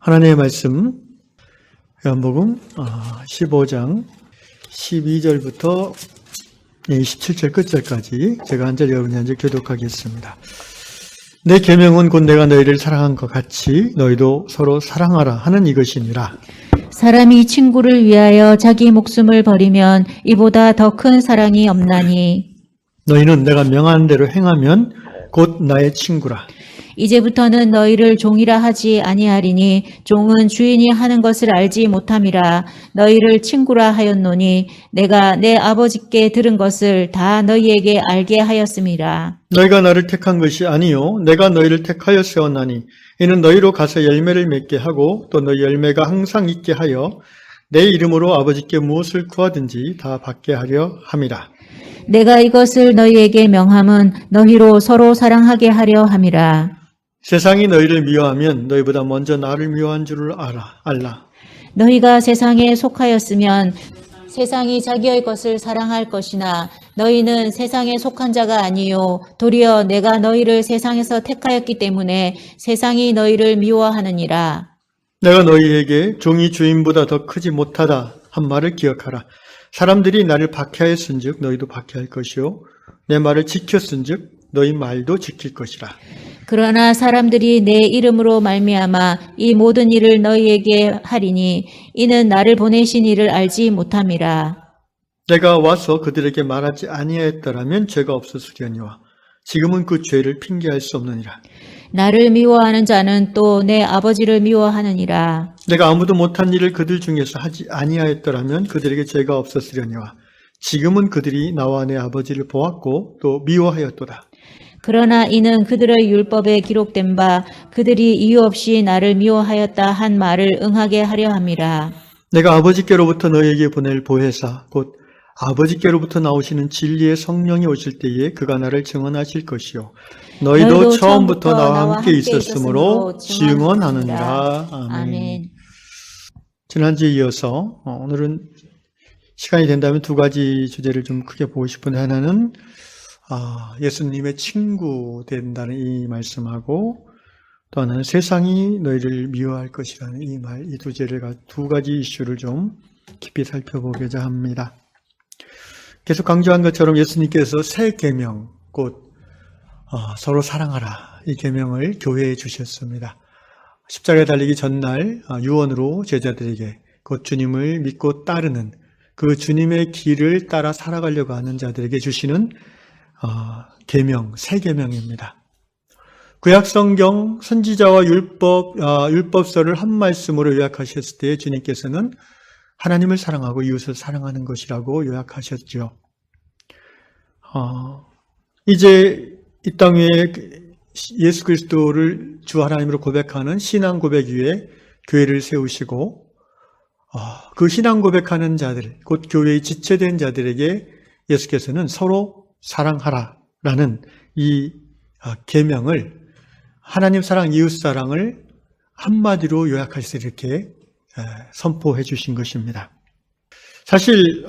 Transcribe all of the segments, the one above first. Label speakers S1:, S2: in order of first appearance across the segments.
S1: 하나님의 말씀, 요한복음 15장 12절부터 27절 끝절까지 제가 한 절 여러분이 한 절 교독하겠습니다. 내 계명은 곧 내가 너희를 사랑한 것 같이 너희도 서로 사랑하라 하는 이것이니라.
S2: 사람이 친구를 위하여 자기 목숨을 버리면 이보다 더 큰 사랑이 없나니.
S1: 너희는 내가 명한 대로 행하면 곧 나의 친구라.
S2: 이제부터는 너희를 종이라 하지 아니하리니 종은 주인이 하는 것을 알지 못함이라. 너희를 친구라 하였노니 내가 내 아버지께 들은 것을 다 너희에게 알게 하였음이라.
S1: 너희가 나를 택한 것이 아니요 내가 너희를 택하여 세웠나니 이는 너희로 가서 열매를 맺게 하고 또 너희 열매가 항상 있게 하여 내 이름으로 아버지께 무엇을 구하든지 다 받게 하려 함이라.
S2: 내가 이것을 너희에게 명함은 너희로 서로 사랑하게 하려 함이라.
S1: 세상이 너희를 미워하면 너희보다 먼저 나를 미워한 줄을 알라.
S2: 너희가 세상에 속하였으면 세상이 자기의 것을 사랑할 것이나 너희는 세상에 속한 자가 아니요 도리어 내가 너희를 세상에서 택하였기 때문에 세상이 너희를 미워하느니라.
S1: 내가 너희에게 종이 주인보다 더 크지 못하다 한 말을 기억하라. 사람들이 나를 박해하였은즉 너희도 박해할 것이요 내 말을 지켰은즉 너희 말도 지킬 것이라.
S2: 그러나 사람들이 내 이름으로 말미암아 이 모든 일을 너희에게 하리니 이는 나를 보내신 이를 알지 못함이라.
S1: 내가 와서 그들에게 말하지 아니하였더라면 죄가 없었으려니와 지금은 그 죄를 핑계할 수 없느니라.
S2: 나를 미워하는 자는 또 내 아버지를 미워하느니라.
S1: 내가 아무도 못한 일을 그들 중에서 하지 아니하였더라면 그들에게 죄가 없었으려니와 지금은 그들이 나와 내 아버지를 보았고 또 미워하였도다.
S2: 그러나 이는 그들의 율법에 기록된 바 그들이 이유 없이 나를 미워하였다 한 말을 응하게 하려 함이라.
S1: 내가 아버지께로부터 너희에게 보낼 보혜사 곧 아버지께로부터 나오시는 진리의 성령이 오실 때에 그가 나를 증언하실 것이요 너희도 처음부터 나와 함께 있었으므로 증언하느니라. 아멘. 지난주에 이어서 오늘은 시간이 된다면 두 가지 주제를 좀 크게 보고 싶은데, 하나는 예수님의 친구 된다는 이 말씀하고 또 하나는 세상이 너희를 미워할 것이라는 이 두 가지 이슈를 좀 깊이 살펴보고자 합니다. 계속 강조한 것처럼 예수님께서 새 계명, 곧 서로 사랑하라, 이 계명을 교회에 주셨습니다. 십자가에 달리기 전날 유언으로 제자들에게 곧 주님을 믿고 따르는 그 주님의 길을 따라 살아가려고 하는 자들에게 주시는 계명, 새 계명입니다. 구약성경 선지자와 율법서를 한 말씀으로 요약하셨을 때 주님께서는 하나님을 사랑하고 이웃을 사랑하는 것이라고 요약하셨죠. 이제 이 땅 위에 예수 그리스도를 주 하나님으로 고백하는 신앙 고백 위에 교회를 세우시고 그 신앙 고백하는 자들, 곧 교회의 지체된 자들에게 예수께서는 서로 사랑하라라는 이 계명을, 하나님 사랑, 이웃 사랑을 한마디로 요약해서 이렇게 선포해 주신 것입니다. 사실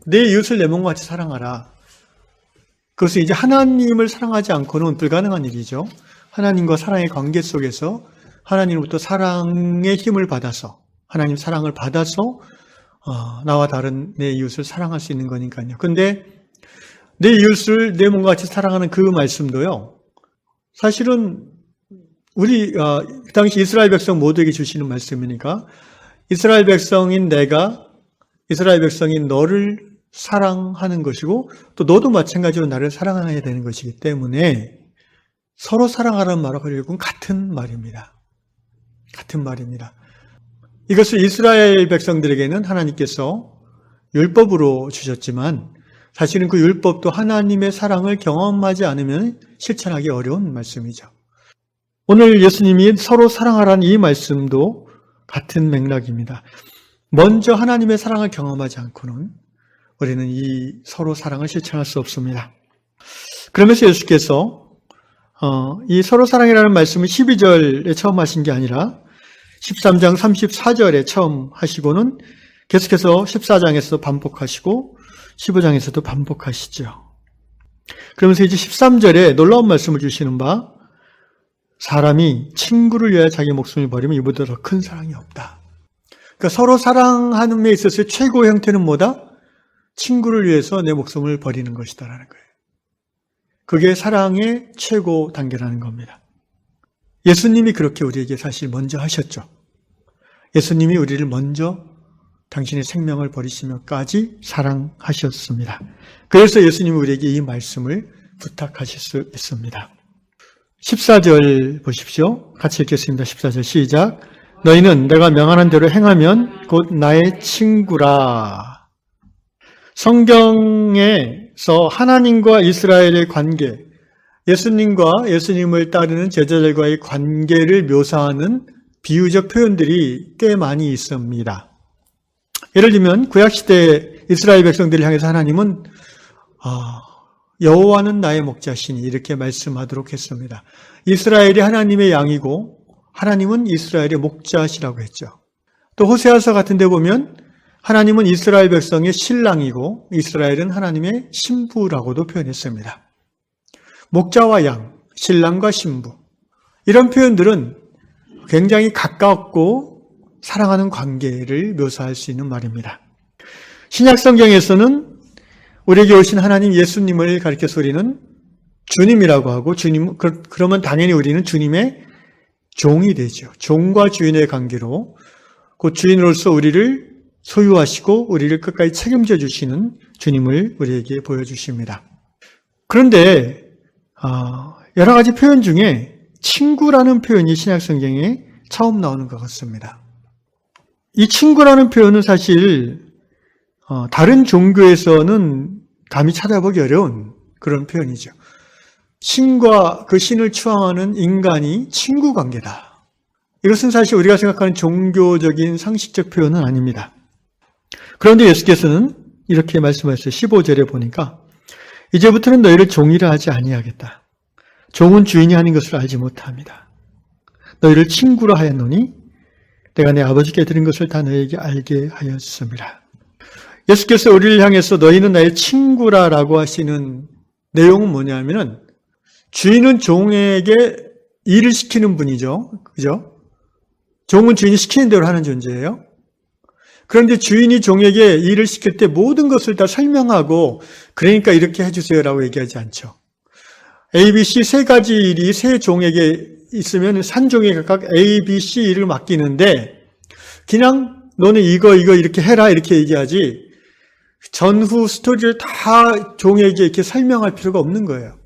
S1: 내 이웃을 내 몸과 같이 사랑하라. 그것은 이제 하나님을 사랑하지 않고는 불가능한 일이죠. 하나님과 사랑의 관계 속에서 하나님으로부터 사랑의 힘을 받아서, 하나님 사랑을 받아서 나와 다른 내 이웃을 사랑할 수 있는 거니까요. 근데 내 이웃을 내 몸과 같이 사랑하는 그 말씀도요, 사실은 우리 그 당시 이스라엘 백성 모두에게 주시는 말씀이니까 이스라엘 백성인 내가, 이스라엘 백성인 너를 사랑하는 것이고 또 너도 마찬가지로 나를 사랑해야 되는 것이기 때문에 서로 사랑하라는 말하고 결국은 같은 말입니다. 같은 말입니다. 이것을 이스라엘 백성들에게는 하나님께서 율법으로 주셨지만 사실은 그 율법도 하나님의 사랑을 경험하지 않으면 실천하기 어려운 말씀이죠. 오늘 예수님이 서로 사랑하라는 이 말씀도 같은 맥락입니다. 먼저 하나님의 사랑을 경험하지 않고는 우리는 이 서로 사랑을 실천할 수 없습니다. 그러면서 예수께서 이 서로 사랑이라는 말씀을 12절에 처음 하신 게 아니라 13장 34절에 처음 하시고는 계속해서 14장에서도 반복하시고 15장에서도 반복하시죠. 그러면서 이제 13절에 놀라운 말씀을 주시는 바 사람이 친구를 위하여 자기 목숨을 버리면 이보다 더 큰 사랑이 없다. 그러니까 서로 사랑하는 데 있어서 최고의 형태는 뭐다? 친구를 위해서 내 목숨을 버리는 것이다라는 거예요. 그게 사랑의 최고 단계라는 겁니다. 예수님이 그렇게 우리에게 사실 먼저 하셨죠. 예수님이 우리를 먼저 당신의 생명을 버리시며까지 사랑하셨습니다. 그래서 예수님이 우리에게 이 말씀을 부탁하실 수 있습니다. 14절 보십시오. 같이 읽겠습니다. 14절 시작. 너희는 내가 명하는 대로 행하면 곧 나의 친구라. 성경에서 하나님과 이스라엘의 관계, 예수님과 예수님을 따르는 제자들과의 관계를 묘사하는 비유적 표현들이 꽤 많이 있습니다. 예를 들면 구약시대 이스라엘 백성들을 향해서 하나님은 여호와는 나의 목자시니 이렇게 말씀하도록 했습니다. 이스라엘이 하나님의 양이고 하나님은 이스라엘의 목자시라고 했죠. 또 호세아서 같은 데 보면 하나님은 이스라엘 백성의 신랑이고 이스라엘은 하나님의 신부라고도 표현했습니다. 목자와 양, 신랑과 신부 이런 표현들은 굉장히 가깝고 사랑하는 관계를 묘사할 수 있는 말입니다. 신약 성경에서는 우리에게 오신 하나님 예수님을 가리켜서 우리는 주님이라고 하고 그러면 당연히 우리는 주님의 종이 되죠. 종과 주인의 관계로 그 주인으로서 우리를 소유하시고 우리를 끝까지 책임져 주시는 주님을 우리에게 보여주십니다. 그런데 여러 가지 표현 중에 친구라는 표현이 신약 성경에 처음 나오는 것 같습니다. 이 친구라는 표현은 사실 다른 종교에서는 감히 찾아보기 어려운 그런 표현이죠. 신과 그 신을 추앙하는 인간이 친구 관계다. 이것은 사실 우리가 생각하는 종교적인 상식적 표현은 아닙니다. 그런데 예수께서는 이렇게 말씀하셨어요. 15절에 보니까 이제부터는 너희를 종이라 하지 아니하겠다. 종은 주인이 하는 것을 알지 못합니다. 너희를 친구라 하였노니 내가 내 아버지께 드린 것을 다 너희에게 알게 하였습니다. 예수께서 우리를 향해서 너희는 나의 친구라라고 하시는 내용은 뭐냐면은 주인은 종에게 일을 시키는 분이죠. 그죠? 종은 주인이 시키는 대로 하는 존재예요. 그런데 주인이 종에게 일을 시킬 때 모든 것을 다 설명하고 그러니까 이렇게 해주세요라고 얘기하지 않죠. A, B, C 세 가지 일이 세 종에게 있으면 한 종에게 각각 A, B, C 일을 맡기는데 그냥 너는 이거 이렇게 해라 이렇게 얘기하지 전후 스토리를 다 종에게 이렇게 설명할 필요가 없는 거예요.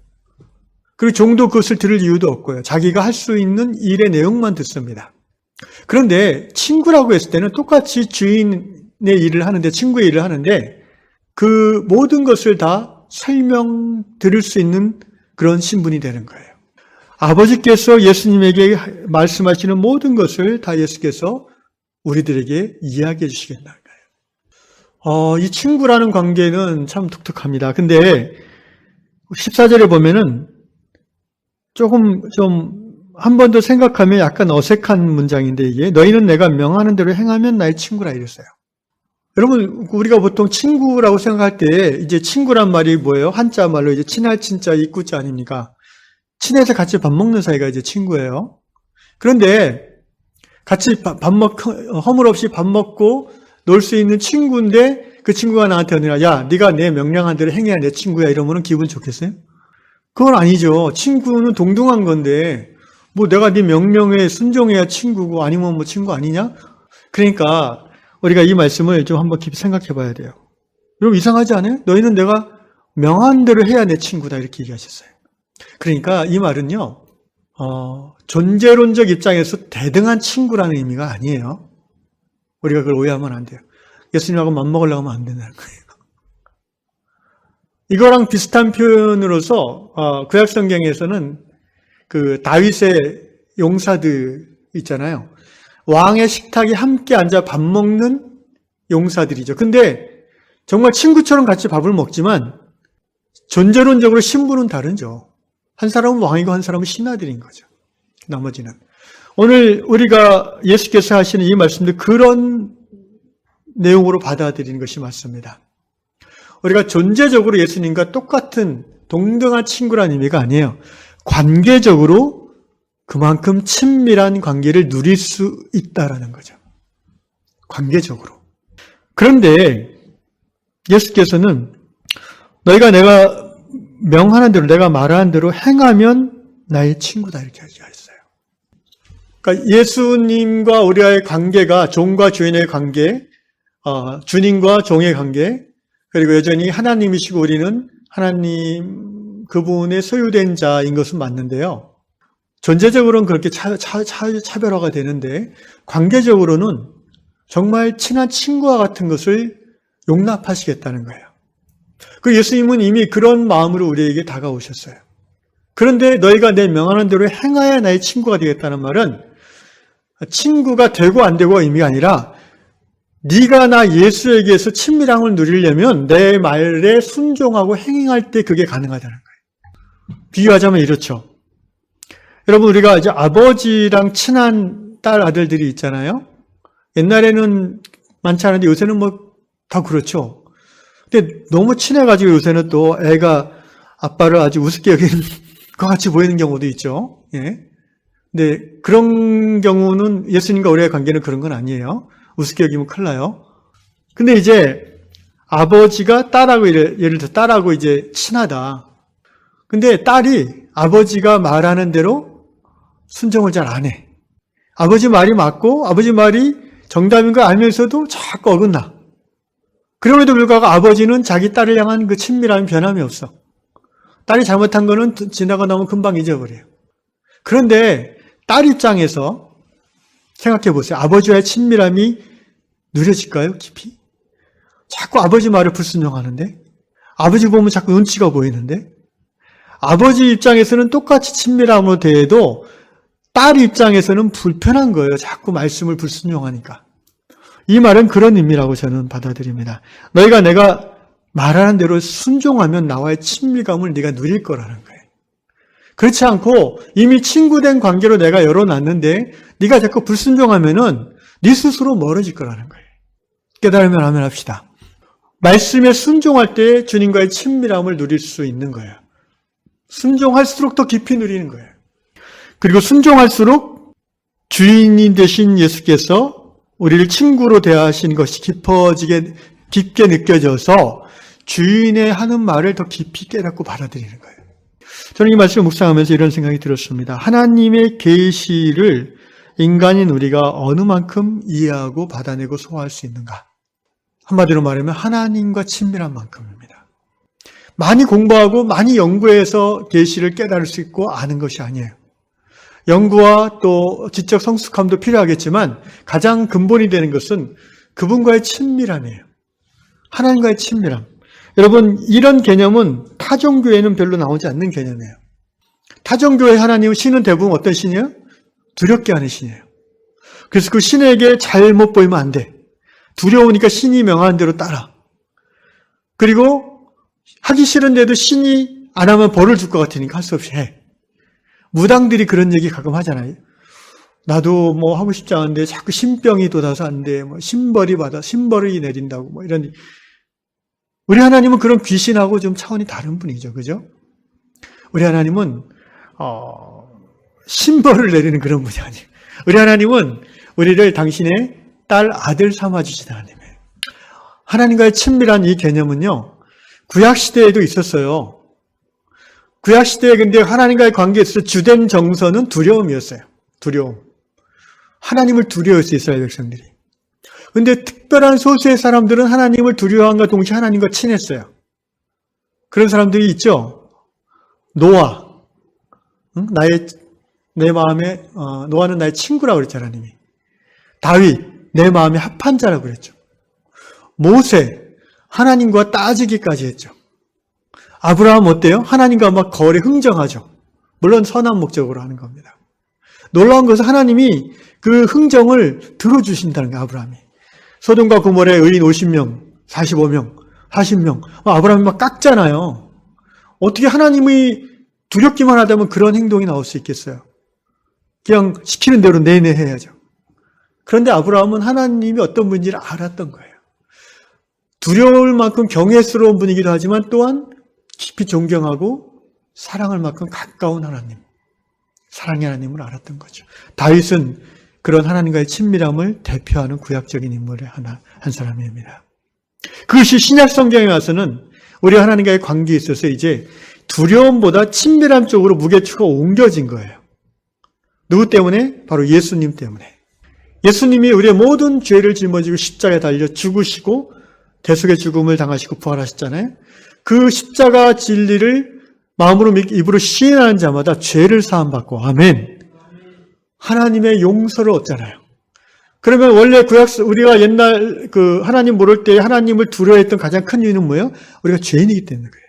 S1: 그리고 종도 그것을 들을 이유도 없고요. 자기가 할 수 있는 일의 내용만 듣습니다. 그런데 친구라고 했을 때는 똑같이 주인의 일을 하는데 친구의 일을 하는데 그 모든 것을 다 설명 들을 수 있는 그런 신분이 되는 거예요. 아버지께서 예수님에게 말씀하시는 모든 것을 다 예수께서 우리들에게 이야기해 주시겠다는 거예요. 이 친구라는 관계는 참 독특합니다. 근데 14절에 보면은 조금 좀 한 번 더 생각하면 약간 어색한 문장인데 이게 너희는 내가 명하는 대로 행하면 나의 친구라 이랬어요. 여러분 우리가 보통 친구라고 생각할 때 이제 친구란 말이 뭐예요? 한자 말로 이제 친할 친자 이꾸자 아닙니까? 친해서 같이 밥 먹는 사이가 이제 친구예요. 그런데 같이 허물 없이 밥 먹고 놀 수 있는 친구인데 그 친구가 나한테 오느라 야 네가 내 명령한 대로 행해야 내 친구야 이러면 기분 좋겠어요? 그건 아니죠. 친구는 동등한 건데 뭐 내가 네 명령에 순종해야 친구고 아니면 뭐 친구 아니냐? 그러니까 우리가 이 말씀을 좀 한번 깊이 생각해 봐야 돼요. 여러분 이상하지 않아요? 너희는 내가 명한 대로 해야 내 친구다 이렇게 얘기하셨어요. 그러니까 이 말은요. 존재론적 입장에서 대등한 친구라는 의미가 아니에요. 우리가 그걸 오해하면 안 돼요. 예수님하고 맞먹으려고 하면 안 된다는 거예요. 이거랑 비슷한 표현으로서 구약 성경에서는 그 다윗의 용사들 있잖아요. 왕의 식탁에 함께 앉아 밥 먹는 용사들이죠. 근데 정말 친구처럼 같이 밥을 먹지만 존재론적으로 신분은 다르죠. 한 사람은 왕이고 한 사람은 신하들인 거죠. 나머지는. 오늘 우리가 예수께서 하시는 이 말씀도 그런 내용으로 받아들이는 것이 맞습니다. 우리가 존재적으로 예수님과 똑같은 동등한 친구라는 의미가 아니에요. 관계적으로 그만큼 친밀한 관계를 누릴 수 있다라는 거죠. 관계적으로. 그런데 예수께서는 너희가 내가 명하는 대로, 내가 말하는 대로 행하면 나의 친구다 이렇게 하셨어요. 그러니까 예수님과 우리와의 관계가 종과 주인의 관계, 주님과 종의 관계, 그리고 여전히 하나님이시고 우리는 하나님 그분의 소유된 자인 것은 맞는데요. 존재적으로는 그렇게 차별화가 되는데 관계적으로는 정말 친한 친구와 같은 것을 용납하시겠다는 거예요. 그 예수님은 이미 그런 마음으로 우리에게 다가오셨어요. 그런데 너희가 내 명하는 대로 행하여 나의 친구가 되겠다는 말은 친구가 되고 안 되고가 의미가 아니라 네가 나 예수에게서 친밀함을 누리려면 내 말에 순종하고 행할 때 그게 가능하다는 거예요. 비유하자면 이렇죠. 여러분 우리가 이제 아버지랑 친한 딸 아들들이 있잖아요. 옛날에는 많지 않은데 요새는 뭐 다 그렇죠. 근데 너무 친해가지고 요새는 또 애가 아빠를 아주 우습게 여기는 것 같이 보이는 경우도 있죠. 예. 근데 그런 경우는 예수님과 우리의 관계는 그런 건 아니에요. 우습게 여기면 큰일 나요. 근데 이제 아버지가 딸하고 예를 들어 딸하고 이제 친하다. 근데 딸이 아버지가 말하는 대로 순종을 잘 안 해. 아버지 말이 맞고 아버지 말이 정답인 걸 알면서도 자꾸 어긋나. 그럼에도 불구하고 아버지는 자기 딸을 향한 그 친밀함이 변함이 없어. 딸이 잘못한 거는 지나가 나면 금방 잊어버려요. 그런데 딸 입장에서 생각해 보세요. 아버지와의 친밀함이 누려질까요? 깊이? 자꾸 아버지 말을 불순종하는데? 아버지 보면 자꾸 눈치가 보이는데? 아버지 입장에서는 똑같이 친밀함으로 대해도 딸 입장에서는 불편한 거예요. 자꾸 말씀을 불순종하니까. 이 말은 그런 의미라고 저는 받아들입니다. 너희가 내가 말하는 대로 순종하면 나와의 친밀감을 네가 누릴 거라는 거예요. 그렇지 않고 이미 친구된 관계로 내가 열어놨는데 네가 자꾸 불순종하면은 네 스스로 멀어질 거라는 거예요. 깨달으면 아멘 합시다. 말씀에 순종할 때 주님과의 친밀함을 누릴 수 있는 거예요. 순종할수록 더 깊이 누리는 거예요. 그리고 순종할수록 주인이 되신 예수께서 우리를 친구로 대하신 것이 깊게 느껴져서 주인의 하는 말을 더 깊이 깨닫고 받아들이는 거예요. 저는 이 말씀을 묵상하면서 이런 생각이 들었습니다. 하나님의 계시를 인간인 우리가 어느 만큼 이해하고 받아내고 소화할 수 있는가? 한마디로 말하면 하나님과 친밀한 만큼입니다. 많이 공부하고 많이 연구해서 계시를 깨달을 수 있고 아는 것이 아니에요. 연구와 또 지적 성숙함도 필요하겠지만 가장 근본이 되는 것은 그분과의 친밀함이에요. 하나님과의 친밀함. 여러분 이런 개념은 타종교에는 별로 나오지 않는 개념이에요. 타종교의 하나님은 신은 대부분 어떤 신이에요? 두렵게 하는 신이에요. 그래서 그 신에게 잘못 보이면 안 돼. 두려우니까 신이 명하는 대로 따라. 그리고 하기 싫은데도 신이 안 하면 벌을 줄 것 같으니까 할 수 없이 해. 무당들이 그런 얘기 가끔 하잖아요. 나도 뭐 하고 싶지 않은데 자꾸 신병이 돋아서 안 돼. 뭐 신벌이 내린다고 뭐 이런. 우리 하나님은 그런 귀신하고 좀 차원이 다른 분이죠. 그죠? 우리 하나님은 신벌을 내리는 그런 분이 아니에요. 우리 하나님은 우리를 당신의 딸, 아들 삼아주신 하나님이에요. 하나님과의 친밀한 이 개념은요. 구약시대에도 있었어요. 구약시대에 근데 하나님과의 관계에 있어서 주된 정서는 두려움이었어요. 두려움. 하나님을 두려워했어요, 이스라엘 백성들이. 근데 특별한 소수의 사람들은 하나님을 두려워함과 동시에 하나님과 친했어요. 그런 사람들이 있죠. 노아. 내 마음에, 노아는 나의 친구라고 그랬죠, 하나님이. 다윗, 내 마음의 합한 자라고 그랬죠. 모세, 하나님과 따지기까지 했죠. 아브라함 어때요? 하나님과 막 거래 흥정하죠. 물론 선한 목적으로 하는 겁니다. 놀라운 것은 하나님이 그 흥정을 들어주신다는 거예요, 아브라함이. 소돔과 고모라의 의인 50명, 45명, 40명. 아브라함이 막 깎잖아요. 어떻게 하나님이 두렵기만 하다면 그런 행동이 나올 수 있겠어요? 그냥 시키는 대로 내내 해야죠. 그런데 아브라함은 하나님이 어떤 분인지를 알았던 거예요. 두려울 만큼 경외스러운 분이기도 하지만 또한 깊이 존경하고 사랑할 만큼 가까운 하나님. 사랑의 하나님을 알았던 거죠. 다윗은 그런 하나님과의 친밀함을 대표하는 구약적인 인물의 한 사람입니다. 그것이 신약 성경에 와서는 우리 하나님과의 관계에 있어서 이제 두려움보다 친밀함 쪽으로 무게추가 옮겨진 거예요. 누구 때문에? 바로 예수님 때문에. 예수님이 우리의 모든 죄를 짊어지고 십자가에 달려 죽으시고 대속의 죽음을 당하시고 부활하셨잖아요. 그 십자가 진리를 마음으로 입으로 시인하는 자마다 죄를 사함받고, 아멘. 하나님의 용서를 얻잖아요. 그러면 원래 우리가 옛날 하나님 모를 때 하나님을 두려워했던 가장 큰 이유는 뭐예요? 우리가 죄인이기 때문에 그래요.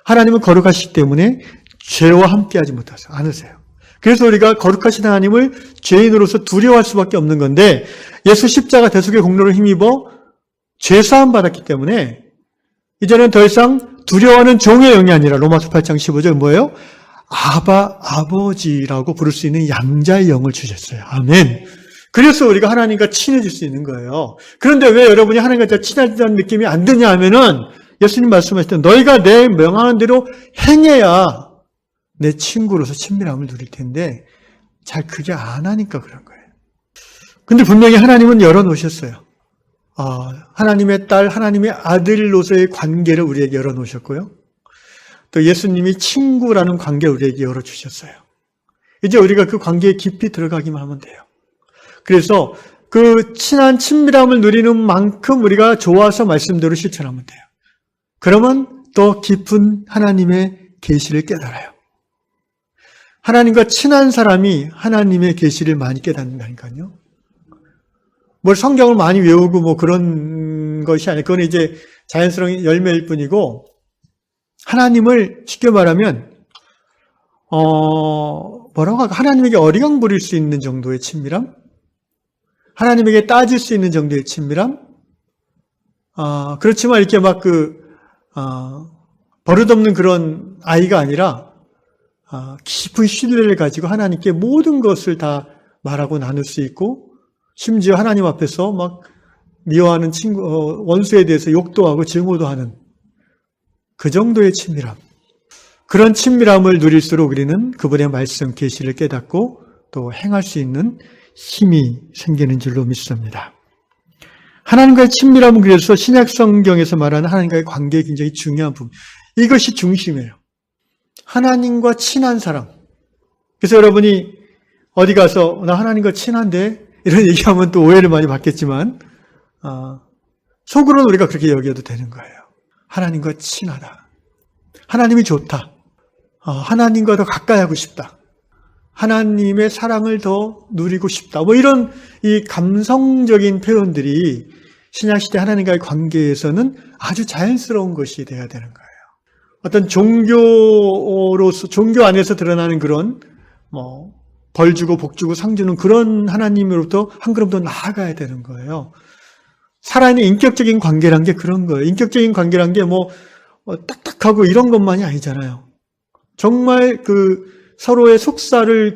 S1: 하나님은 거룩하시기 때문에 죄와 함께하지 않으세요. 그래서 우리가 거룩하신 하나님을 죄인으로서 두려워할 수밖에 없는 건데, 예수 십자가 대속의 공로를 힘입어 죄사함 받았기 때문에 이제는 더 이상 두려워하는 종의 영이 아니라 로마서 8장 15절 뭐예요? 아버지라고 부를 수 있는 양자의 영을 주셨어요. 아멘. 그래서 우리가 하나님과 친해질 수 있는 거예요. 그런데 왜 여러분이 하나님과 친해지는 느낌이 안 드냐 하면은 예수님 말씀하셨던 너희가 내 명하는 대로 행해야 내 친구로서 친밀함을 누릴 텐데 잘 그게 안 하니까 그런 거예요. 근데 분명히 하나님은 열어놓으셨어요. 하나님의 딸, 하나님의 아들로서의 관계를 우리에게 열어놓으셨고요. 또 예수님이 친구라는 관계를 우리에게 열어주셨어요. 이제 우리가 그 관계에 깊이 들어가기만 하면 돼요. 그래서 그 친한 친밀함을 누리는 만큼 우리가 좋아서 말씀대로 실천하면 돼요. 그러면 더 깊은 하나님의 계시를 깨달아요. 하나님과 친한 사람이 하나님의 계시를 많이 깨닫는다니까요. 뭘 성경을 많이 외우고 뭐 그런 것이 아니에요. 그건 이제 자연스러운 열매일 뿐이고, 하나님을 쉽게 말하면 뭐라고 할까? 하나님에게 어리광 부릴 수 있는 정도의 친밀함? 하나님에게 따질 수 있는 정도의 친밀함? 그렇지만 이렇게 막 버릇없는 그런 아이가 아니라 깊은 신뢰를 가지고 하나님께 모든 것을 다 말하고 나눌 수 있고, 심지어 하나님 앞에서 막 미워하는 원수에 대해서 욕도 하고 증오도 하는 그 정도의 친밀함. 그런 친밀함을 누릴수록 우리는 그분의 말씀, 계시를 깨닫고 또 행할 수 있는 힘이 생기는 줄로 믿습니다. 하나님과의 친밀함은 그래서 신약 성경에서 말하는 하나님과의 관계에 굉장히 중요한 부분. 이것이 중심이에요. 하나님과 친한 사람. 그래서 여러분이 어디 가서 나 하나님과 친한데 이런 얘기하면 또 오해를 많이 받겠지만 속으로는 우리가 그렇게 여겨도 되는 거예요. 하나님과 친하다. 하나님이 좋다. 하나님과 더 가까이 하고 싶다. 하나님의 사랑을 더 누리고 싶다. 뭐 이런 이 감성적인 표현들이 신약시대 하나님과의 관계에서는 아주 자연스러운 것이 돼야 되는 거예요. 어떤 종교로서, 종교 안에서 드러나는 그런 벌 주고 복 주고 상 주는 그런 하나님으로부터 한 걸음 더 나아가야 되는 거예요. 살아있는 인격적인 관계란 게 그런 거예요. 인격적인 관계란 게 딱딱하고 이런 것만이 아니잖아요. 정말 서로의 속사를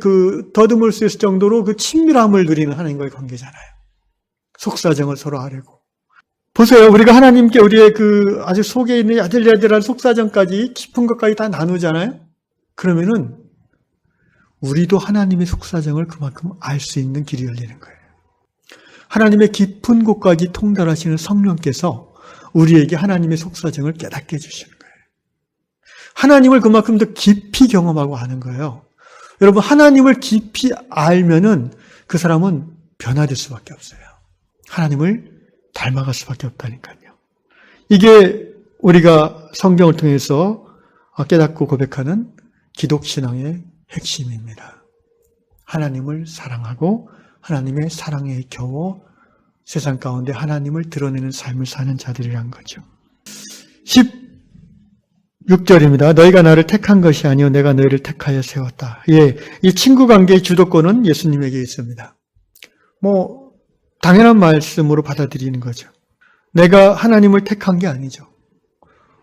S1: 더듬을 수 있을 정도로 친밀함을 누리는 하나님과의 관계잖아요. 속사정을 서로 아뢰고. 보세요. 우리가 하나님께 우리의 아주 속에 있는 야들야들한 속사정까지 깊은 것까지 다 나누잖아요. 그러면은 우리도 하나님의 속사정을 그만큼 알 수 있는 길이 열리는 거예요. 하나님의 깊은 곳까지 통달하시는 성령께서 우리에게 하나님의 속사정을 깨닫게 해주시는 거예요. 하나님을 그만큼 더 깊이 경험하고 아는 거예요. 여러분, 하나님을 깊이 알면은 그 사람은 변화될 수밖에 없어요. 하나님을 닮아갈 수밖에 없다니까요. 이게 우리가 성경을 통해서 깨닫고 고백하는 기독신앙의 핵심입니다. 하나님을 사랑하고 하나님의 사랑에 겨워 세상 가운데 하나님을 드러내는 삶을 사는 자들이란 거죠. 16절입니다. 너희가 나를 택한 것이 아니요 내가 너희를 택하여 세웠다. 이 친구 관계의 주도권은 예수님에게 있습니다. 당연한 말씀으로 받아들이는 거죠. 내가 하나님을 택한 게 아니죠.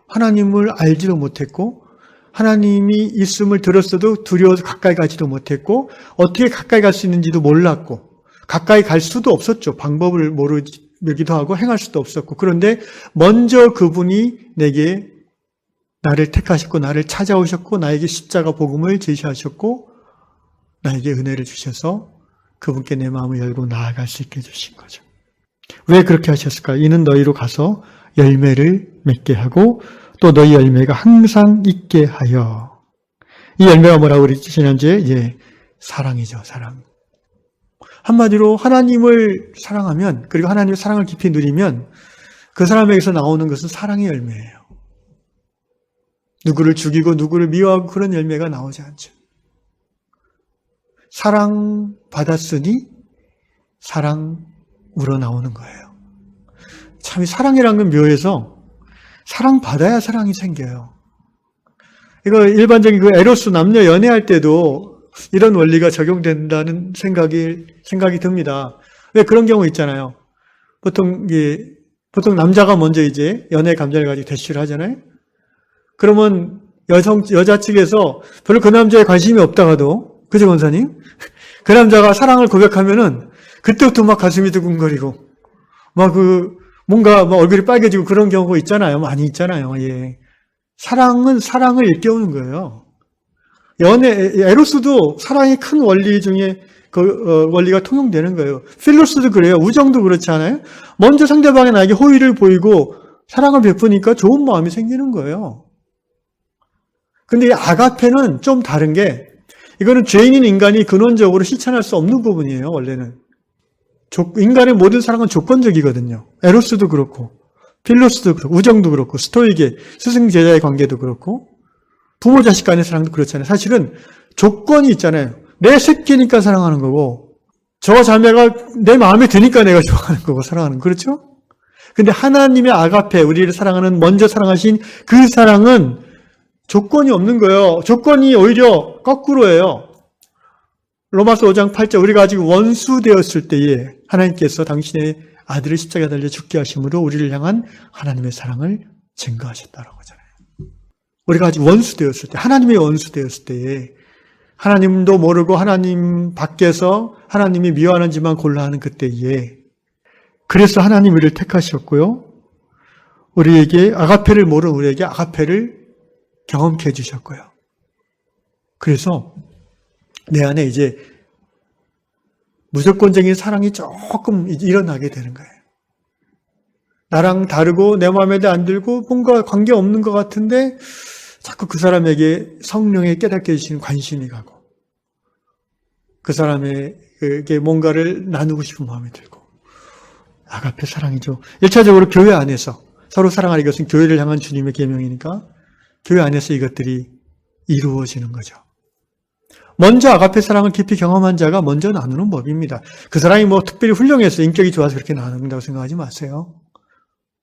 S1: 하나님을 알지도 못했고 하나님이 있음을 들었어도 두려워서 가까이 가지도 못했고 어떻게 가까이 갈 수 있는지도 몰랐고 가까이 갈 수도 없었죠. 방법을 모르기도 하고 행할 수도 없었고 그런데 먼저 그분이 내게 나를 택하셨고 나를 찾아오셨고 나에게 십자가 복음을 제시하셨고 나에게 은혜를 주셔서 그분께 내 마음을 열고 나아갈 수 있게 해주신 거죠. 왜 그렇게 하셨을까? 이는 너희로 가서 열매를 맺게 하고 또 너희 열매가 항상 있게 하여. 이 열매가 뭐라고 그랬지 지난주에? 사랑이죠. 사랑. 한마디로 하나님을 사랑하면, 그리고 하나님의 사랑을 깊이 누리면 그 사람에게서 나오는 것은 사랑의 열매예요. 누구를 죽이고 누구를 미워하고 그런 열매가 나오지 않죠. 사랑 받았으니 사랑 우러나오는 거예요. 참 이 사랑이라는 건 묘해서 사랑 받아야 사랑이 생겨요. 이거 일반적인 그 에로스 남녀 연애할 때도 이런 원리가 적용된다는 생각이 듭니다. 왜 그런 경우 있잖아요. 보통 남자가 먼저 이제 연애 감정을 가지고 대시를 하잖아요. 그러면 여자 측에서 별로 그 남자에 관심이 없다가도, 그죠, 권사님? 그 남자가 사랑을 고백하면은 그때부터 막 가슴이 두근거리고, 뭔가 얼굴이 빨개지고 그런 경우가 있잖아요. 많이 있잖아요. 예. 사랑은 사랑을 일깨우는 거예요. 에로스도 사랑의 큰 원리 중에 원리가 통용되는 거예요. 필로스도 그래요. 우정도 그렇지 않아요? 먼저 상대방이 나에게 호의를 보이고 사랑을 베푸니까 좋은 마음이 생기는 거예요. 근데 이 아가페는 좀 다른 게, 이거는 죄인인 인간이 근원적으로 실천할 수 없는 부분이에요, 원래는. 인간의 모든 사랑은 조건적이거든요. 에로스도 그렇고, 필로스도 그렇고, 우정도 그렇고, 스토익의 스승 제자의 관계도 그렇고, 부모 자식 간의 사랑도 그렇잖아요. 사실은 조건이 있잖아요. 내 새끼니까 사랑하는 거고, 저 자매가 내 마음에 드니까 내가 좋아하는 거고, 사랑하는 거. 그렇죠? 근데 하나님의 아가페, 우리를 사랑하는, 먼저 사랑하신 그 사랑은 조건이 없는 거예요. 조건이 오히려 거꾸로예요. 로마서 5장 8절, 우리가 아직 원수 되었을 때에 하나님께서 당신의 아들을 십자가에 달려 죽게 하심으로 우리를 향한 하나님의 사랑을 증거하셨다라고 하잖아요. 우리가 아직 원수 되었을 때, 하나님의 원수 되었을 때에 하나님도 모르고 하나님 밖에서 하나님이 미워하는지만 골라 하는 그때에, 그래서 하나님 우리를 택하셨고요. 우리에게 아가페를 모르는 우리에게 아가페를 경험케 해주셨고요. 그래서 내 안에 이제 무조건적인 사랑이 조금 일어나게 되는 거예요. 나랑 다르고 내 마음에도 안 들고 뭔가 관계없는 것 같은데 자꾸 그 사람에게 성령의 깨닫게 해주시는 관심이 가고, 그 사람에게 뭔가를 나누고 싶은 마음이 들고, 아가페 사랑이죠. 1차적으로 교회 안에서 서로 사랑하는 것은 교회를 향한 주님의 계명이니까 교회 안에서 이것들이 이루어지는 거죠. 먼저 아가페 사랑을 깊이 경험한 자가 먼저 나누는 법입니다. 그 사람이 특별히 훌륭해서 인격이 좋아서 그렇게 나눈다고 생각하지 마세요.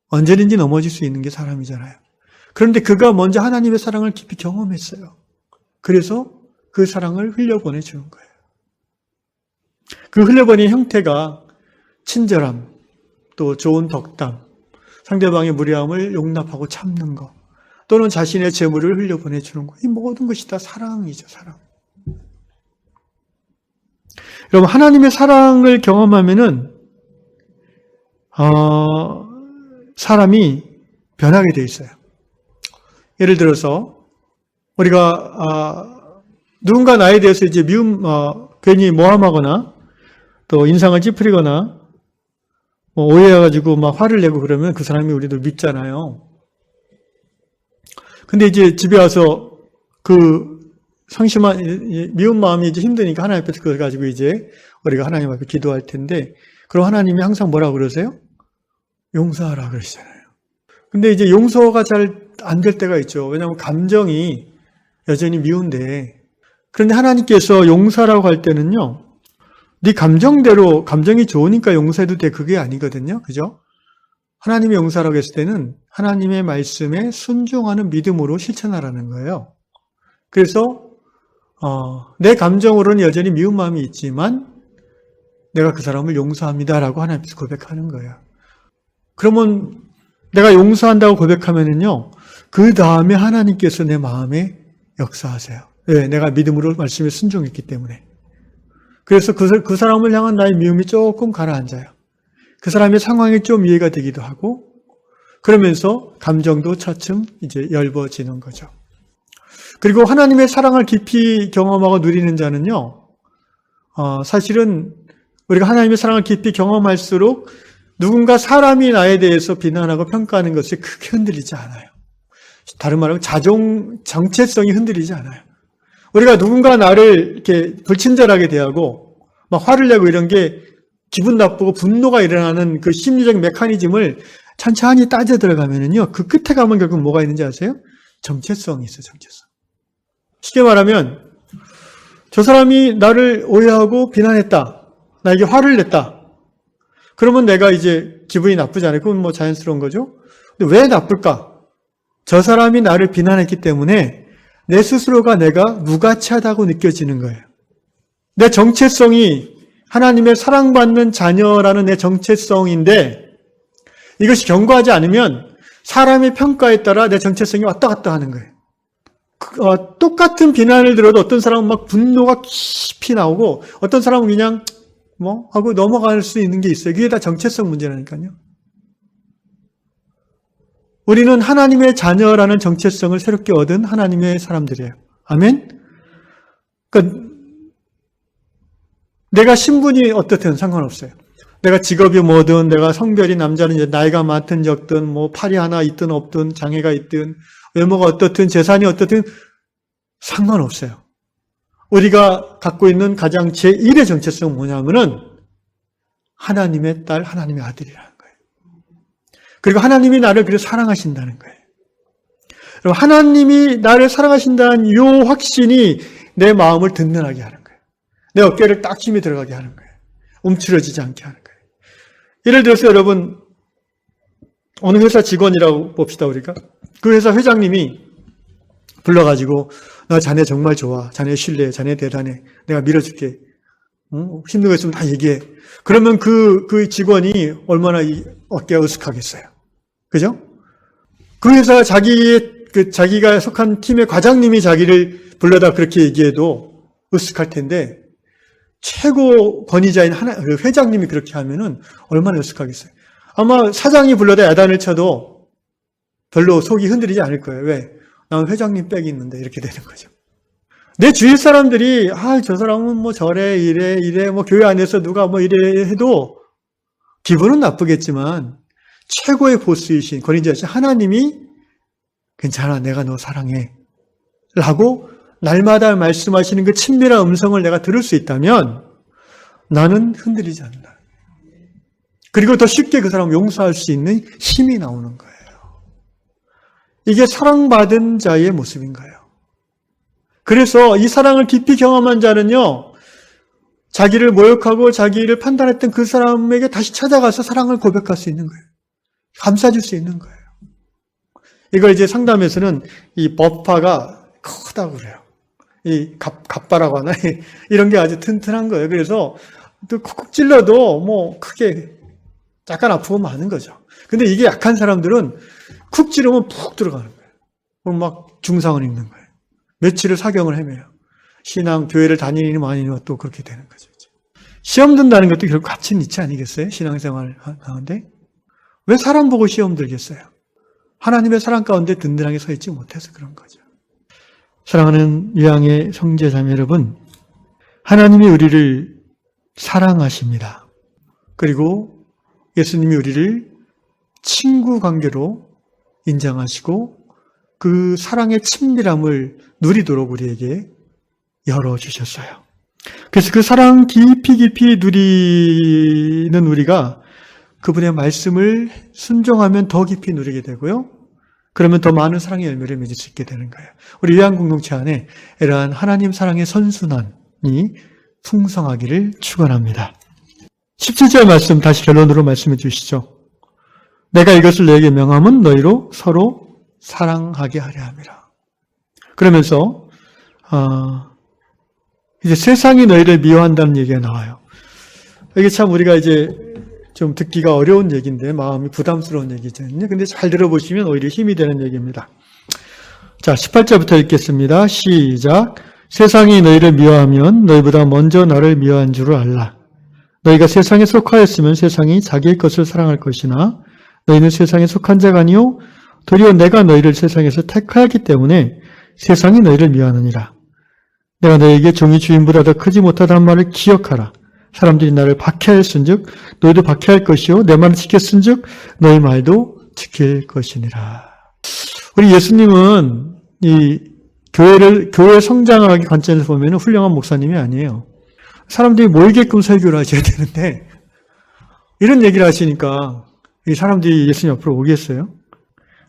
S1: 언제든지 넘어질 수 있는 게 사람이잖아요. 그런데 그가 먼저 하나님의 사랑을 깊이 경험했어요. 그래서 그 사랑을 흘려보내주는 거예요. 그 흘려보내는 형태가 친절함, 또 좋은 덕담, 상대방의 무례함을 용납하고 참는 것, 또는 자신의 재물을 흘려보내주는 것. 이 모든 것이 다 사랑이죠, 사랑. 여러분, 하나님의 사랑을 경험하면은, 사람이 변하게 돼 있어요. 예를 들어서, 우리가, 누군가 나에 대해서 이제 괜히 모함하거나, 또 인상을 찌푸리거나, 오해해가지고 막 화를 내고 그러면 그 사람이 우리도 밉잖아요. 근데 이제 집에 와서 그 미운 마음이 이제 힘드니까 하나님 앞에서 그걸 가지고 이제 우리가 하나님 앞에 기도할 텐데, 그럼 하나님이 항상 뭐라고 그러세요? 용서하라 그러시잖아요. 근데 이제 용서가 잘 안 될 때가 있죠. 왜냐하면 감정이 여전히 미운데, 그런데 하나님께서 용서라고 할 때는요, 네 감정대로, 감정이 좋으니까 용서해도 돼, 그게 아니거든요. 그죠? 하나님의 용서라고 했을 때는 하나님의 말씀에 순종하는 믿음으로 실천하라는 거예요. 그래서 내 감정으로는 여전히 미운 마음이 있지만 내가 그 사람을 용서합니다라고 하나님께서 고백하는 거예요. 그러면 내가 용서한다고 고백하면은요, 그 다음에 하나님께서 내 마음에 역사하세요. 왜? 내가 믿음으로 말씀에 순종했기 때문에. 그래서 그 사람을 향한 나의 미움이 조금 가라앉아요. 그 사람의 상황이 좀 이해가 되기도 하고, 그러면서 감정도 차츰 이제 엷어지는 거죠. 그리고 하나님의 사랑을 깊이 경험하고 누리는 자는요, 사실은 우리가 하나님의 사랑을 깊이 경험할수록 누군가 사람이 나에 대해서 비난하고 평가하는 것에 크게 흔들리지 않아요. 다른 말로 정체성이 흔들리지 않아요. 우리가 누군가 나를 이렇게 불친절하게 대하고 막 화를 내고 이런 게 기분 나쁘고 분노가 일어나는 그 심리적 메커니즘을 천천히 따져 들어가면은요, 그 끝에 가면 결국 뭐가 있는지 아세요? 정체성이 있어요, 정체성. 쉽게 말하면, 저 사람이 나를 오해하고 비난했다. 나에게 화를 냈다. 그러면 내가 이제 기분이 나쁘지 않아요. 그건 뭐 자연스러운 거죠. 근데 왜 나쁠까? 저 사람이 나를 비난했기 때문에 내 스스로가 내가 무가치하다고 느껴지는 거예요. 내 정체성이 하나님의 사랑받는 자녀라는 내 정체성인데 이것이 견고하지 않으면 사람의 평가에 따라 내 정체성이 왔다 갔다 하는 거예요. 똑같은 비난을 들어도 어떤 사람은 막 분노가 깊이 나오고 어떤 사람은 그냥 뭐 하고 넘어갈 수 있는 게 있어요. 그게 다 정체성 문제라니까요. 우리는 하나님의 자녀라는 정체성을 새롭게 얻은 하나님의 사람들이에요. 아멘? 그러니까 내가 신분이 어떻든 상관없어요. 내가 직업이 뭐든, 내가 성별이 남자는 이제 나이가 많든 적든, 뭐 팔이 하나 있든 없든, 장애가 있든, 외모가 어떻든, 재산이 어떻든 상관없어요. 우리가 갖고 있는 가장 제1의 정체성은 뭐냐면은 하나님의 딸, 하나님의 아들이라는 거예요. 그리고 하나님이 나를 그렇게 사랑하신다는 거예요. 그럼 하나님이 나를 사랑하신다는 이 확신이 내 마음을 든든하게 하는 거예요. 내 어깨를 딱 힘이 들어가게 하는 거예요. 움츠러지지 않게 하는 거예요. 예를 들어서 여러분, 어느 회사 직원이라고 봅시다, 우리가. 그 회사 회장님이 불러가지고, 나 자네 정말 좋아. 자네 신뢰해. 자네 대단해. 내가 밀어줄게. 힘든 거 있으면 다 얘기해. 그러면 그 직원이 얼마나 이 어깨가 으쓱하겠어요. 그죠? 그 회사 자기가 속한 팀의 과장님이 자기를 불러다 그렇게 얘기해도 으쓱할 텐데, 최고 권위자인 회장님이 그렇게 하면은 얼마나 으쓱하겠어요. 아마 사장이 불러다 야단을 쳐도 별로 속이 흔들리지 않을 거예요. 왜? 난 회장님 백이 있는데 이렇게 되는 거죠. 내 주위 사람들이 저 사람은 뭐 저래 이래 뭐 교회 안에서 누가 뭐 이래 해도 기분은 나쁘겠지만 최고의 보스이신 권위자이신 하나님이 괜찮아, 내가 너 사랑해 라고 날마다 말씀하시는 그 친밀한 음성을 내가 들을 수 있다면 나는 흔들리지 않는다. 그리고 더 쉽게 그 사람을 용서할 수 있는 힘이 나오는 거예요. 이게 사랑받은 자의 모습인 거예요. 그래서 이 사랑을 깊이 경험한 자는요, 자기를 모욕하고 자기를 판단했던 그 사람에게 다시 찾아가서 사랑을 고백할 수 있는 거예요. 감싸줄 수 있는 거예요. 이걸 이제 상담에서는 이 법화가 크다고 그래요. 이 갑바라고 하나? 이런 게 아주 튼튼한 거예요. 그래서 또 쿡쿡 찔러도 뭐 크게 약간 아프고 마는 거죠. 근데 이게 약한 사람들은 쿡 찌르면 푹 들어가는 거예요. 그럼 막 중상을 입는 거예요. 며칠을 사경을 헤매요. 신앙, 교회를 다니니 아니니 또 그렇게 되는 거죠. 시험 든다는 것도 결국 가치는 있지 아니겠어요? 신앙생활 가운데. 왜 사람 보고 시험 들겠어요? 하나님의 사랑 가운데 든든하게 서 있지 못해서 그런 거죠. 사랑하는 유양의 형제자매 여러분, 하나님이 우리를 사랑하십니다. 그리고 예수님이 우리를 친구 관계로 인정하시고 그 사랑의 친밀함을 누리도록 우리에게 열어주셨어요. 그래서 그 사랑 깊이 누리는 우리가 그분의 말씀을 순종하면 더 깊이 누리게 되고요. 그러면 더 많은 사랑의 열매를 맺을 수 있게 되는 거예요. 우리 요한 공동체 안에 이러한 하나님 사랑의 선순환이 풍성하기를 축원합니다. 17절 말씀 다시 결론으로 말씀해 주시죠. 내가 이것을 너에게 명함은 너희로 서로 사랑하게 하려 함이라. 그러면서 이제 세상이 너희를 미워한다는 얘기가 나와요. 이게 참 우리가 이제 좀 듣기가 어려운 얘기인데 마음이 부담스러운 얘기잖아요. 근데 잘 들어보시면 오히려 힘이 되는 얘기입니다. 자, 18절부터 읽겠습니다. 시작. 세상이 너희를 미워하면 너희보다 먼저 나를 미워한 줄을 알라. 너희가 세상에 속하였으면 세상이 자기의 것을 사랑할 것이나 너희는 세상에 속한 자가 아니요 도리어 내가 너희를 세상에서 택하였기 때문에 세상이 너희를 미워하느니라. 내가 너에게 종이 주인보다 더 크지 못하다는 말을 기억하라. 사람들이 나를 박해하였은즉 너희도 박해할 것이요 내 말을 지켰은즉 너희 말도 지킬 것이니라. 우리 예수님은 이 교회 성장하기 관점에서 보면 훌륭한 목사님이 아니에요. 사람들이 모이게끔 설교를 하셔야 되는데 이런 얘기를 하시니까 이 사람들이 예수님 앞으로 오겠어요?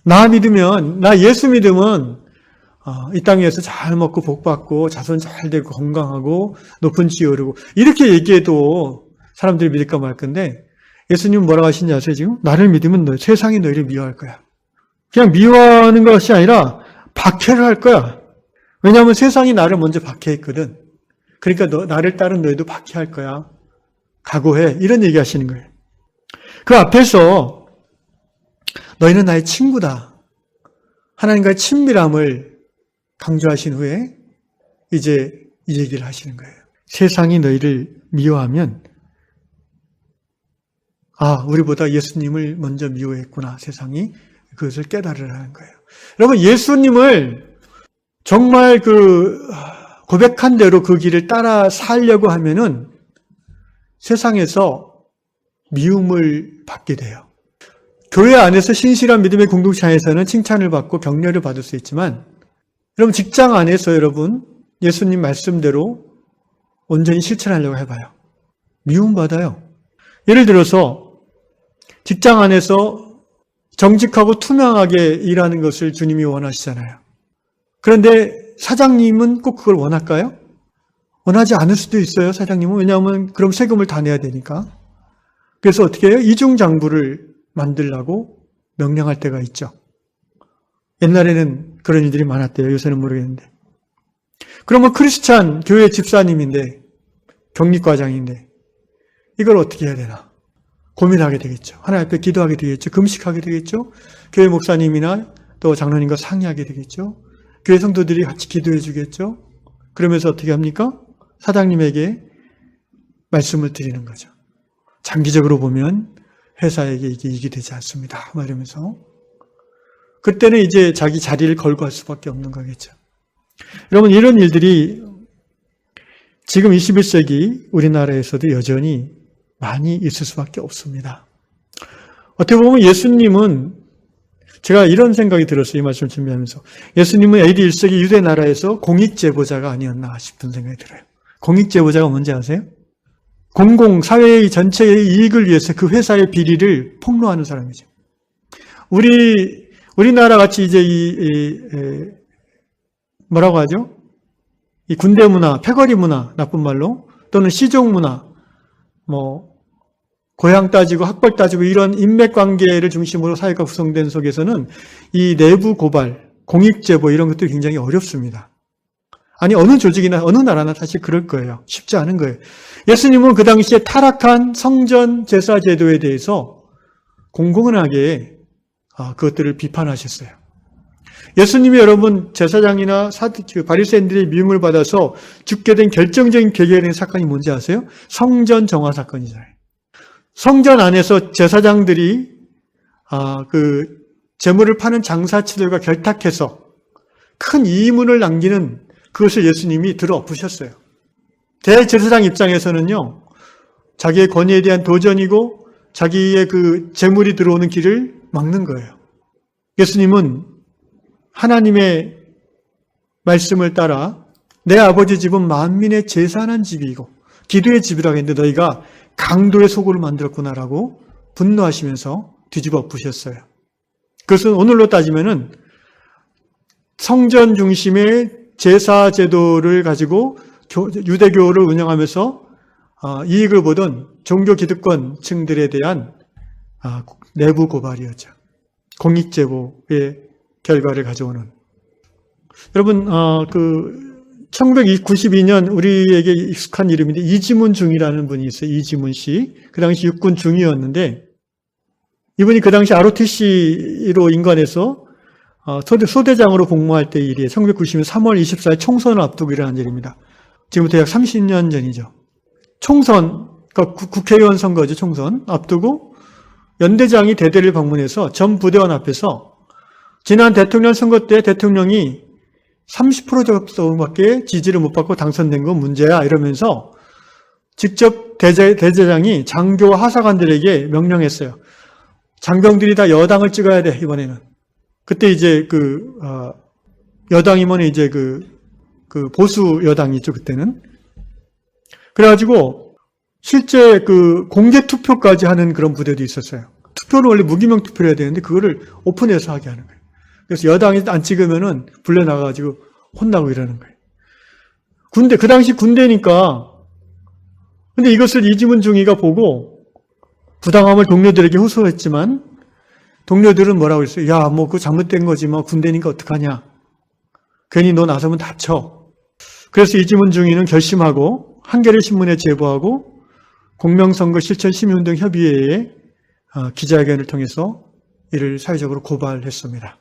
S1: 나 예수 믿으면 이 땅에서 잘 먹고 복받고 자손 잘 되고 건강하고 높은 지위 오르고 이렇게 얘기해도 사람들이 믿을까 말 건데 예수님은 뭐라고 하시는지 아세요 지금? 나를 믿으면 세상이 너희를 미워할 거야. 그냥 미워하는 것이 아니라 박해를 할 거야. 왜냐하면 세상이 나를 먼저 박해했거든. 그러니까 나를 따른 너희도 박해할 거야. 각오해. 이런 얘기 하시는 거예요. 그 앞에서 너희는 나의 친구다. 하나님과의 친밀함을 강조하신 후에 이제 이 얘기를 하시는 거예요. 세상이 너희를 미워하면 우리보다 예수님을 먼저 미워했구나. 세상이 그것을 깨달으라는 거예요. 여러분 예수님을 정말 고백한 대로 그 길을 따라 살려고 하면은 세상에서 미움을 받게 돼요. 교회 안에서 신실한 믿음의 공동체 안에서는 칭찬을 받고 격려를 받을 수 있지만 여러분 직장 안에서 여러분 예수님 말씀대로 온전히 실천하려고 해봐요. 미움받아요. 예를 들어서 직장 안에서 정직하고 투명하게 일하는 것을 주님이 원하시잖아요. 그런데 사장님은 꼭 그걸 원할까요? 원하지 않을 수도 있어요. 사장님은. 왜냐하면 그럼 세금을 다 내야 되니까. 그래서 어떻게 해요? 이중장부를 만들라고 명령할 때가 있죠. 옛날에는 그런 일들이 많았대요. 요새는 모르겠는데. 그러면 크리스찬 교회 집사님인데 격리과장인데 이걸 어떻게 해야 되나 고민하게 되겠죠. 하나님 앞에 기도하게 되겠죠. 금식하게 되겠죠. 교회 목사님이나 또 장로님과 상의하게 되겠죠. 교회 성도들이 같이 기도해 주겠죠. 그러면서 어떻게 합니까? 사장님에게 말씀을 드리는 거죠. 장기적으로 보면 회사에게 이게 이익이 되지 않습니다. 이러면서 그때는 이제 자기 자리를 걸고 할 수밖에 없는 거겠죠. 여러분 이런 일들이 지금 21세기 우리나라에서도 여전히 많이 있을 수밖에 없습니다. 어떻게 보면 예수님은 제가 이런 생각이 들었어요. 이 말씀을 준비하면서. 예수님은 AD 1세기 유대 나라에서 공익제보자가 아니었나 싶은 생각이 들어요. 공익제보자가 뭔지 아세요? 사회의 전체의 이익을 위해서 그 회사의 비리를 폭로하는 사람이죠. 우리나라 같이 이제 뭐라고 하죠? 이 군대 문화, 패거리 문화, 나쁜 말로, 또는 시종 문화, 고향 따지고 학벌 따지고 이런 인맥관계를 중심으로 사회가 구성된 속에서는 이 내부 고발, 공익제보 이런 것들이 굉장히 어렵습니다. 아니 어느 조직이나 어느 나라나 사실 그럴 거예요. 쉽지 않은 거예요. 예수님은 그 당시에 타락한 성전 제사 제도에 대해서 공공연하게 그것들을 비판하셨어요. 예수님이 여러분 제사장이나 바리새인들의 미움을 받아서 죽게 된 결정적인 계기가 된 사건이 뭔지 아세요? 성전 정화 사건이잖아요. 성전 안에서 제사장들이 재물을 파는 장사치들과 결탁해서 큰 이문을 남기는 그것을 예수님이 들어엎으셨어요. 대제사장 입장에서는요, 자기의 권위에 대한 도전이고 자기의 재물이 들어오는 길을 막는 거예요. 예수님은 하나님의 말씀을 따라 내 아버지 집은 만민의 제사하는 집이고 기도의 집이라고 했는데 너희가 강도의 소굴을 만들었구나라고 분노하시면서 뒤집어 엎으셨어요. 그것은 오늘로 따지면은 성전 중심의 제사 제도를 가지고 유대교를 운영하면서 이익을 보던 종교 기득권층들에 대한 내부 고발이었죠. 공익제보의 결과를 가져오는. 여러분, 1992년 우리에게 익숙한 이름인데 이지문 중이라는 분이 있어요. 이지문 씨. 그 당시 육군 중위였는데 이분이 그 당시 ROTC로 인관해서 소대장으로 복무할 때 일이에요. 1990년 3월 24일 총선을 앞두고 일어난 일입니다. 지금부터 약 30년 전이죠. 총선, 그러니까 국회의원 선거죠. 총선 앞두고 연대장이 대대를 방문해서 전 부대원 앞에서 지난 대통령 선거 때 대통령이 30% 정도밖에 지지를 못 받고 당선된 건 문제야 이러면서 직접 대제장이 장교 하사관들에게 명령했어요. 장병들이 다 여당을 찍어야 돼 이번에는. 그때 이제 여당이면 이제 그 보수 여당이죠 그때는. 그래가지고 실제 그 공개 투표까지 하는 그런 부대도 있었어요. 투표는 원래 무기명 투표를 해야 되는데 그거를 오픈해서 하게 하는 거예요. 그래서 여당이 안 찍으면은 불려 나가가지고 혼나고 이러는 거예요. 군대, 그 당시 군대니까. 근데 이것을 이지문 중위가 보고 부당함을 동료들에게 호소했지만 동료들은 뭐라고 했어요? 야, 뭐 그거 잘못된 거지 뭐 군대니까 어떡하냐. 괜히 너 나서면 다쳐. 그래서 이지문 중위는 결심하고 한겨레 신문에 제보하고 공명선거 실천 시민운동 협의회에 기자회견을 통해서 이를 사회적으로 고발했습니다.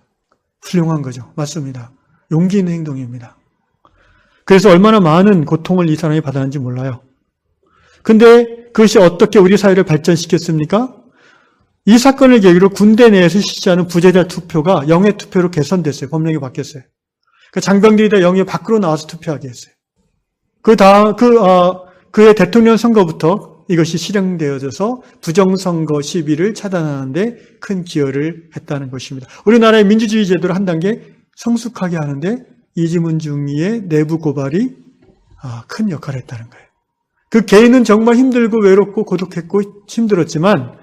S1: 훌륭한 거죠. 맞습니다. 용기 있는 행동입니다. 그래서 얼마나 많은 고통을 이 사람이 받았는지 몰라요. 근데 그것이 어떻게 우리 사회를 발전시켰습니까? 이 사건을 계기로 군대 내에서 실시하는 부재자 투표가 영예 투표로 개선됐어요. 법령이 바뀌었어요. 그 장병들이 다 영예 밖으로 나와서 투표하게 했어요. 그의 대통령 선거부터 이것이 실행되어져서 부정선거 시비를 차단하는데 큰 기여를 했다는 것입니다. 우리나라의 민주주의 제도를 한 단계 성숙하게 하는데 이지문 중위의 내부 고발이 큰 역할을 했다는 거예요. 그 개인은 정말 힘들고 외롭고 고독했고 힘들었지만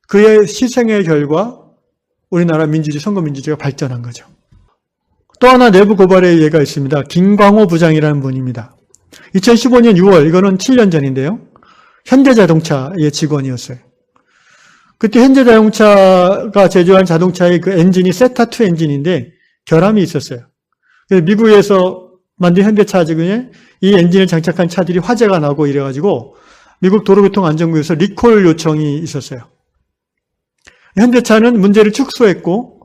S1: 그의 희생의 결과 우리나라 민주주의, 선거민주주의가 발전한 거죠. 또 하나 내부 고발의 예가 있습니다. 김광호 부장이라는 분입니다. 2015년 6월, 이거는 7년 전인데요. 현대자동차의 직원이었어요. 그때 현대자동차가 제조한 자동차의 그 엔진이 세타2 엔진인데 결함이 있었어요. 그래서 미국에서 만든 현대차 중에 이 엔진을 장착한 차들이 화재가 나고 이래가지고 미국 도로교통안전부에서 리콜 요청이 있었어요. 현대차는 문제를 축소했고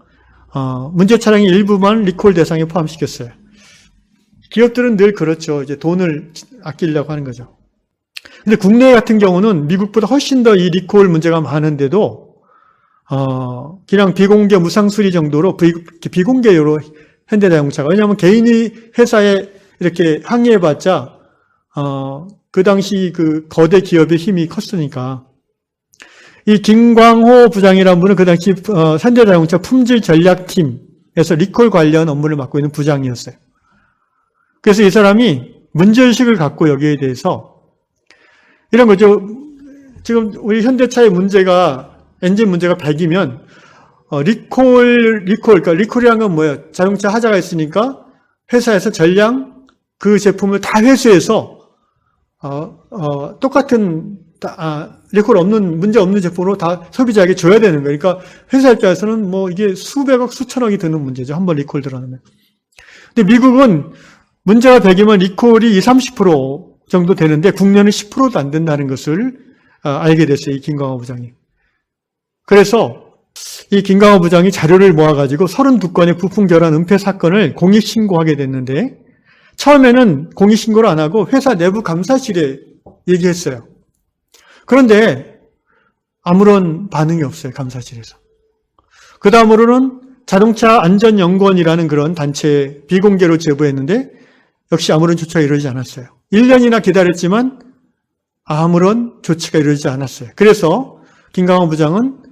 S1: 문제 차량의 일부만 리콜 대상에 포함시켰어요. 기업들은 늘 그렇죠. 이제 돈을 아끼려고 하는 거죠. 근데 국내 같은 경우는 미국보다 훨씬 더 이 리콜 문제가 많은데도 그냥 비공개 무상수리 정도로 비공개로 현대자동차가, 왜냐하면 개인이 회사에 이렇게 항의해봤자 그 당시 그 거대 기업의 힘이 컸으니까. 이 김광호 부장이라는 분은 그 당시 현대자동차 품질 전략팀에서 리콜 관련 업무를 맡고 있는 부장이었어요. 그래서 이 사람이 문제의식을 갖고 여기에 대해서 이런 거죠. 지금 우리 현대차의 문제가, 엔진 문제가 100이면, 그러니까 리콜이란 건 뭐예요? 자동차 하자가 있으니까 회사에서 전량 그 제품을 다 회수해서, 똑같은, 리콜 없는, 문제 없는 제품으로 다 소비자에게 줘야 되는 거예요. 그러니까 회사 입장에서는 뭐 이게 수백억, 수천억이 드는 문제죠. 한번 리콜 들어가면. 근데 미국은 문제가 100이면 리콜이 20, 30% 정도 되는데 국내는 10%도 안 된다는 것을 알게 됐어요. 이 김광호 부장이. 그래서 이 김광호 부장이 자료를 모아가지고 32건의 부품 결함 은폐 사건을 공익신고하게 됐는데 처음에는 공익신고를 안 하고 회사 내부 감사실에 얘기했어요. 그런데 아무런 반응이 없어요. 감사실에서. 그 다음으로는 자동차 안전연구원이라는 그런 단체에 비공개로 제보했는데 역시 아무런 조치가 이루어지지 않았어요. 1년이나 기다렸지만 아무런 조치가 이루어지지 않았어요. 그래서 김광호 부장은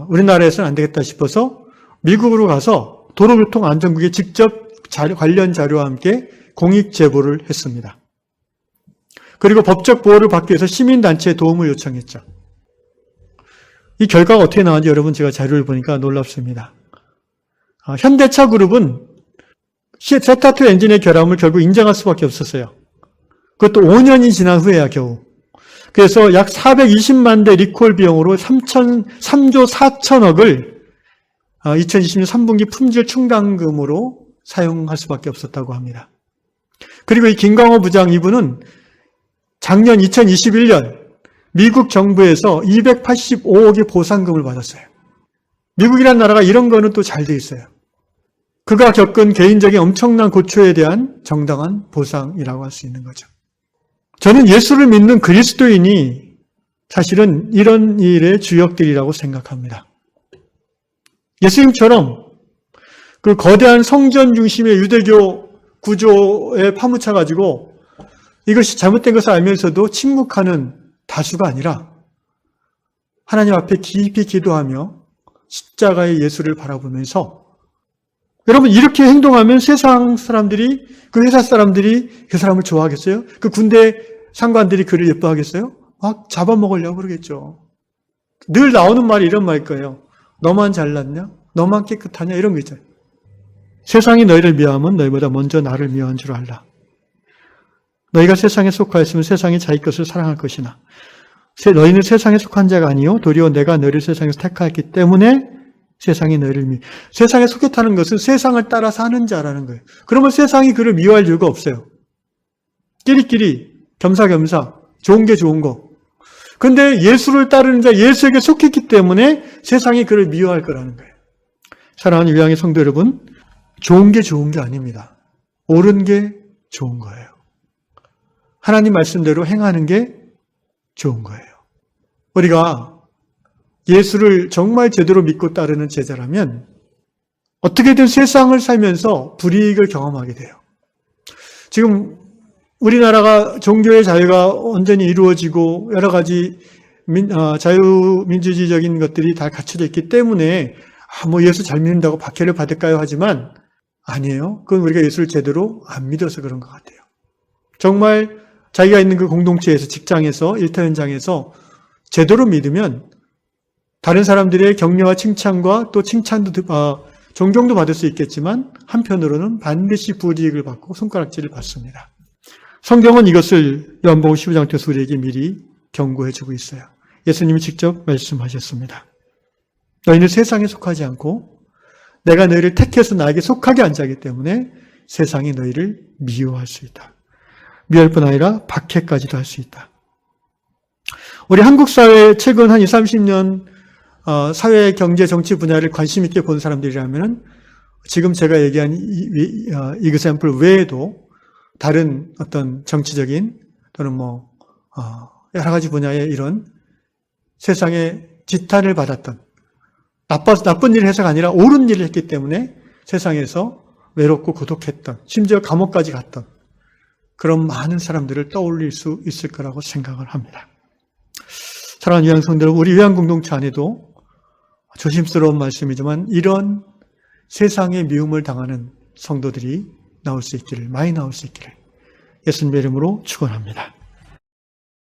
S1: 우리나라에서는 안 되겠다 싶어서 미국으로 가서 도로교통안전국에 직접 관련 자료와 함께 공익 제보를 했습니다. 그리고 법적 보호를 받기 위해서 시민단체의 도움을 요청했죠. 이 결과가 어떻게 나왔는지 여러분 제가 자료를 보니까 놀랍습니다. 현대차 그룹은 세타2 엔진의 결함을 결국 인정할 수밖에 없었어요. 그것도 5년이 지난 후에야 겨우. 그래서 약 420만 대 리콜 비용으로 3조 4천억을 2020년 3분기 품질 충당금으로 사용할 수밖에 없었다고 합니다. 그리고 이 김광호 부장 이분은 작년 2021년 미국 정부에서 285억의 보상금을 받았어요. 미국이라는 나라가 이런 거는 또 잘 돼 있어요. 그가 겪은 개인적인 엄청난 고초에 대한 정당한 보상이라고 할 수 있는 거죠. 저는 예수를 믿는 그리스도인이 사실은 이런 일의 주역들이라고 생각합니다. 예수님처럼 그 거대한 성전 중심의 유대교 구조에 파묻혀가지고 이것이 잘못된 것을 알면서도 침묵하는 다수가 아니라 하나님 앞에 깊이 기도하며 십자가의 예수를 바라보면서 여러분 이렇게 행동하면 세상 사람들이 그 회사 사람들이 그 사람을 좋아하겠어요? 그 군대 상관들이 그를 예뻐하겠어요? 막 잡아먹으려고 그러겠죠. 늘 나오는 말이 이런 말일 거예요. 너만 잘났냐? 너만 깨끗하냐? 이런 거 있잖아요. 세상이 너희를 미워하면 너희보다 먼저 나를 미워한 줄 알라. 너희가 세상에 속하였으면 세상이 자기 것을 사랑할 것이나 너희는 세상에 속한 자가 아니요 도리어 내가 너희를 세상에서 택하였기 때문에 세상이 너희를 세상에 속했다는 것은 세상을 따라 사는 자라는 거예요. 그러면 세상이 그를 미워할 이유가 없어요. 끼리끼리 겸사겸사 좋은 게 좋은 거. 그런데 예수를 따르는 자, 예수에게 속했기 때문에 세상이 그를 미워할 거라는 거예요. 사랑하는 유양의 성도 여러분, 좋은 게 좋은 게 아닙니다. 옳은 게 좋은 거예요. 하나님 말씀대로 행하는 게 좋은 거예요. 우리가 예수를 정말 제대로 믿고 따르는 제자라면 어떻게든 세상을 살면서 불이익을 경험하게 돼요. 지금 우리나라가 종교의 자유가 온전히 이루어지고 여러 가지 자유민주주의적인 것들이 다 갖춰져 있기 때문에 예수 잘 믿는다고 박해를 받을까요? 하지만 아니에요. 그건 우리가 예수를 제대로 안 믿어서 그런 것 같아요. 정말 자기가 있는 그 공동체에서, 직장에서, 일터 현장에서 제대로 믿으면 다른 사람들의 격려와 칭찬과 또 칭찬도 존경도 받을 수 있겠지만 한편으로는 반드시 불이익을 받고 손가락질을 받습니다. 성경은 이것을 요한복음 15장부터 우리에게 미리 경고해주고 있어요. 예수님이 직접 말씀하셨습니다. 너희는 세상에 속하지 않고 내가 너희를 택해서 나에게 속하게 한 자이기 때문에 세상이 너희를 미워할 수 있다. 미워할 뿐 아니라 박해까지도 할 수 있다. 우리 한국 사회 최근 한 20, 30년 사회, 경제, 정치 분야를 관심 있게 본 사람들이라면 지금 제가 얘기한 이 example 외에도 다른 어떤 정치적인 또는 여러 가지 분야의 이런 세상에 지탄을 받았던 나쁜 일을 해서가 아니라 옳은 일을 했기 때문에 세상에서 외롭고 고독했던 심지어 감옥까지 갔던 그런 많은 사람들을 떠올릴 수 있을 거라고 생각을 합니다. 사랑하는 유양성들, 우리 유양 공동체 안에도 조심스러운 말씀이지만 이런 세상의 미움을 당하는 성도들이 나올 수 있기를, 많이 나올 수 있기를 예수님의 이름으로 축원합니다.